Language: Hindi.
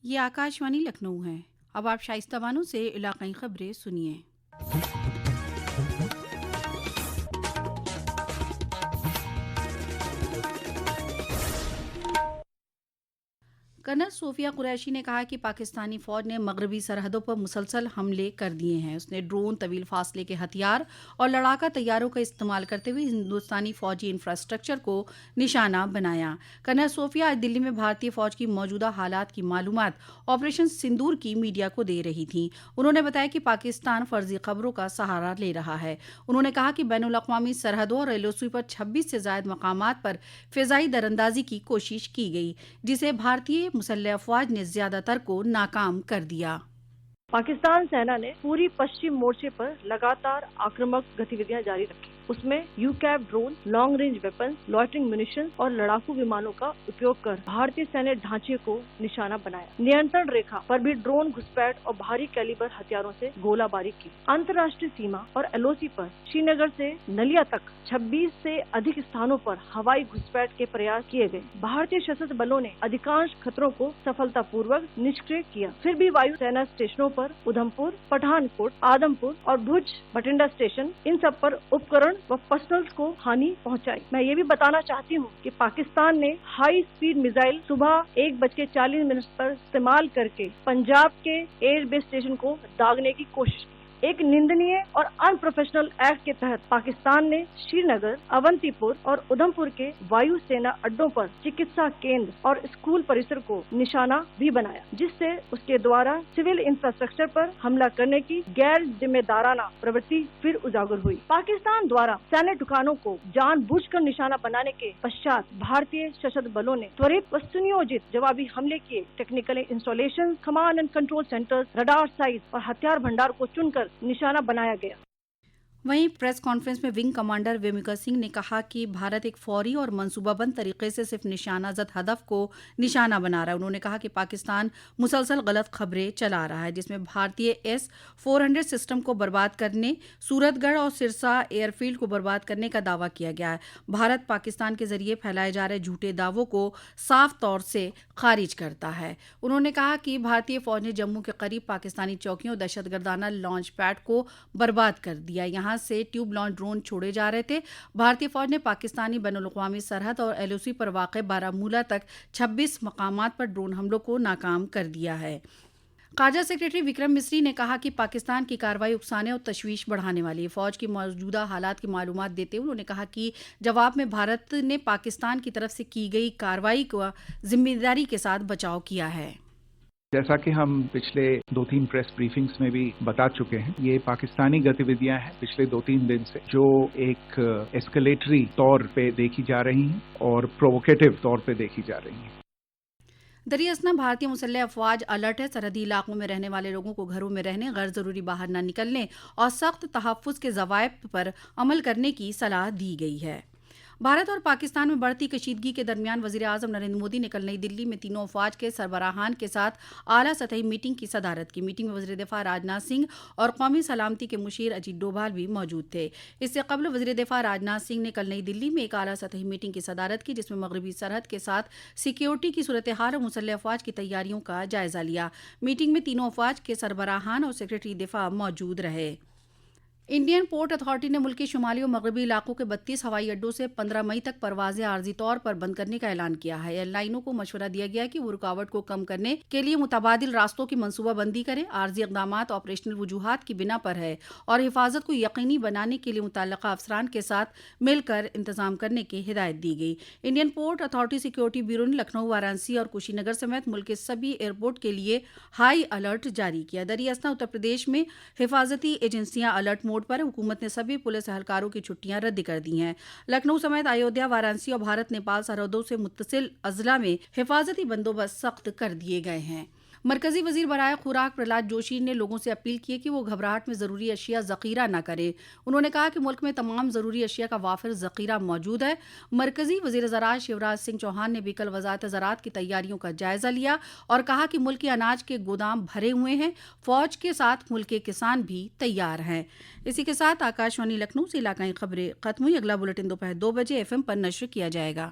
ये आकाशवाणी लखनऊ है। अब आप शाइस्ता बानो से इलाकाई खबरें सुनिए। कर्नल सोफिया कुरैशी ने कहा कि पाकिस्तानी फौज ने मगरबी सरहदों पर मुसलसल हमले कर दिए हैं। उसने ड्रोन, तवील फासले के हथियार और लड़ाका तैयारों का इस्तेमाल करते हुए हिंदुस्तानी फौजी इंफ्रास्ट्रक्चर को निशाना बनाया। कर्नल सोफिया आज दिल्ली में भारतीय फौज की मौजूदा हालात की मालूमात ऑपरेशन सिंदूर की मीडिया को दे रही थी। उन्होंने बताया कि पाकिस्तान फर्जी खबरों का सहारा ले रहा है। उन्होंने कहा कि बैनुल अक़वामी सरहदों और एलओसी पर 26 से ज्यादा मकामात पर फिजाई दरअंदाजी की कोशिश की गई, जिसे भारतीय मुसल्लह अफवाज ने ज्यादातर को नाकाम कर दिया। पाकिस्तान सेना ने पूरी पश्चिम मोर्चे पर लगातार आक्रामक गतिविधियां जारी रखी। उसमें UCAV drone, long range weapon, loitering munition और लड़ाकू विमानों का उपयोग कर भारतीय सैन्य ढांचे को निशाना बनाया। नियंत्रण रेखा पर भी ड्रोन घुसपैठ और भारी कैलिबर हथियारों से गोलाबारी की। अंतर्राष्ट्रीय सीमा और एलओसी पर श्रीनगर से नलिया तक 26 से अधिक स्थानों पर हवाई घुसपैठ के प्रयास किए गए। भारतीय सशस्त्र बलों ने अधिकांश खतरों को सफलतापूर्वक निष्क्रिय किया। फिर भी वायु सेना स्टेशनों पर उधमपुर, पठानकोट, आदमपुर और भुज बठिंडा स्टेशन, इन सब पर उपकरण व पर्सनल को हानि पहुंचाई। मैं ये भी बताना चाहती हूँ कि पाकिस्तान ने हाई स्पीड मिसाइल सुबह 1:40 पर इस्तेमाल करके पंजाब के एयरबेस स्टेशन को दागने की कोशिश की। एक निंदनीय और अनप्रोफेशनल एक्ट के तहत पाकिस्तान ने श्रीनगर, अवंतीपुर और उधमपुर के वायु सेना अड्डों पर चिकित्सा केंद्र और स्कूल परिसर को निशाना भी बनाया, जिससे उसके द्वारा सिविल इंफ्रास्ट्रक्चर पर हमला करने की गैर जिम्मेदाराना प्रवृत्ति फिर उजागर हुई। पाकिस्तान द्वारा सैन्य ठिकानों को जानबूझकर निशाना बनाने के पश्चात भारतीय सशस्त्र बलों ने त्वरित व सुनियोजित जवाबी हमले किए। Technical installation, command and control centres, radar site और हथियार भंडार को चुनकर निशाना बनाया गया। वहीं प्रेस कॉन्फ्रेंस में विंग कमांडर वेमिका सिंह ने कहा कि भारत एक फौरी और मंसूबाबंद तरीके से सिर्फ निशानाजद हदफ को निशाना बना रहा है। उन्होंने कहा कि पाकिस्तान मुसलसल गलत खबरें चला रहा है, जिसमें भारतीय S-400 सिस्टम को बर्बाद करने, सूरतगढ़ और सिरसा एयरफील्ड को बर्बाद करने का दावा किया गया है। भारत पाकिस्तान के जरिए फैलाए जा रहे झूठे दावों को साफ तौर से खारिज करता है। उन्होंने कहा कि भारतीय फौज ने जम्मू के करीब पाकिस्तानी चौकियों, दहशतगर्दाना लॉन्च पैड को बर्बाद कर दिया। यहाँ से ट्यूब लॉन्च ड्रोन छोड़े जा रहे थे। भारतीय फौज ने पाकिस्तानी बैनुल अक़वामी सरहद और एलओसी पर वाक़े बारामूला तक 26 मकामात पर ड्रोन हमलों को नाकाम कर दिया है। ख़ारजा सेक्रेटरी विक्रम मिस्री ने कहा कि पाकिस्तान की कार्रवाई उकसाने और तशवीश बढ़ाने वाली है। फौज की मौजूदा हालात की मालूमात देते हुए उन्होंने कहा कि जवाब में भारत ने पाकिस्तान की तरफ से की गई कार्रवाई का जिम्मेदारी के साथ बचाव किया है। जैसा कि हम पिछले 2-3 प्रेस ब्रीफिंग्स में भी बता चुके हैं, ये पाकिस्तानी गतिविधियां हैं पिछले 2-3 दिन से, जो एक एस्केलेटरी तौर पे देखी जा रही हैं और प्रोवोकेटिव तौर पे देखी जा रही हैं। दरियासना भारतीय मुसल्लह अफवाज अलर्ट है। सरहदी इलाकों में रहने वाले लोगों को घरों में रहने, गैर जरूरी बाहर न निकलने और सख्त तहफ़्फ़ुज़ के ज़वाबित पर अमल करने की सलाह दी गई है। भारत और पाकिस्तान में बढ़ती कशीदगी के दरमियान वज़ीर आज़म नरेंद्र मोदी ने कल नई दिल्ली में तीनों अफवाज के सरबराहान के साथ आला सतही मीटिंग की सदारत की। मीटिंग में वज़ीर दिफ़ा राजनाथ सिंह और कौमी सलामती के मुशीर अजीत डोभाल भी मौजूद थे। इससे कबल वज़ीर दिफ़ा राजनाथ सिंह ने कल नई दिल्ली में एक आला सतही मीटिंग की सदारत की, जिसमें मगरबी सरहद के साथ सिक्योरिटी की सूरत हाल और मुसल्लह अफवाज की तैयारियों का जायजा लिया। मीटिंग में तीनों अफवाज के सरबराहान और सेक्रेटरी दिफ़ा मौजूद रहे। इंडियन पोर्ट अथॉरिटी ने मुल्क के शुमाली और मगरबी इलाकों के 32 हवाई अड्डों से 15 मई तक परवाजें आर्जी तौर पर बंद करने का ऐलान किया है। एयरलाइनों को मशवरा दिया गया है कि वो रुकावट को कम करने के लिए मुतबादिल रास्तों की मनसूबाबंदी करें। आर्जी इक़दामात ऑपरेशनल वजूहात की बिना पर है और हिफाजत को यकीनी बनाने के लिए मुतल्लिक़ा अफसरान के साथ मिलकर इंतजाम करने की हिदायत दी गई। Indian port authority security bureau ने लखनऊ, वाराणसी और कुशीनगर समेत मुल्क के सभी एयरपोर्ट के लिए हाई अलर्ट जारी किया। दरियासना उत्तर प्रदेश में हिफाजती एजेंसियां अलर्ट मोड पर। हुकूमत ने सभी पुलिस एहलकारों की छुट्टियां रद्द कर दी हैं। लखनऊ समेत अयोध्या, वाराणसी और भारत नेपाल सरहदों से मुत्तसिल अजला में हिफाजती बंदोबस्त सख्त कर दिए गए हैं। मरकजी वजीर बराए खुराक प्रहलाद जोशी ने लोगों से अपील की है कि वो घबराहट में ज़रूरी अशिया ज़ख़ीरा न करें। उन्होंने कहा कि मुल्क में तमाम ज़रूरी अशिया का वाफिर ज़ख़ीरा मौजूद है। मरकजी वज़ीर ज़राअत शिवराज सिंह चौहान ने भी कल वज़ारत ज़राअत की तैयारियों का जायज़ा लिया और कहा कि मुल्क के अनाज के गोदाम भरे हुए हैं। फ़ौज के साथ मुल्क के किसान भी तैयार हैं। इसी के साथ आकाशवाणी लखनऊ से इलाकाई खबरें ख़त्म हुई। अगला बुलेटिन दोपहर 2 बजे FM पर नश्र किया जाएगा।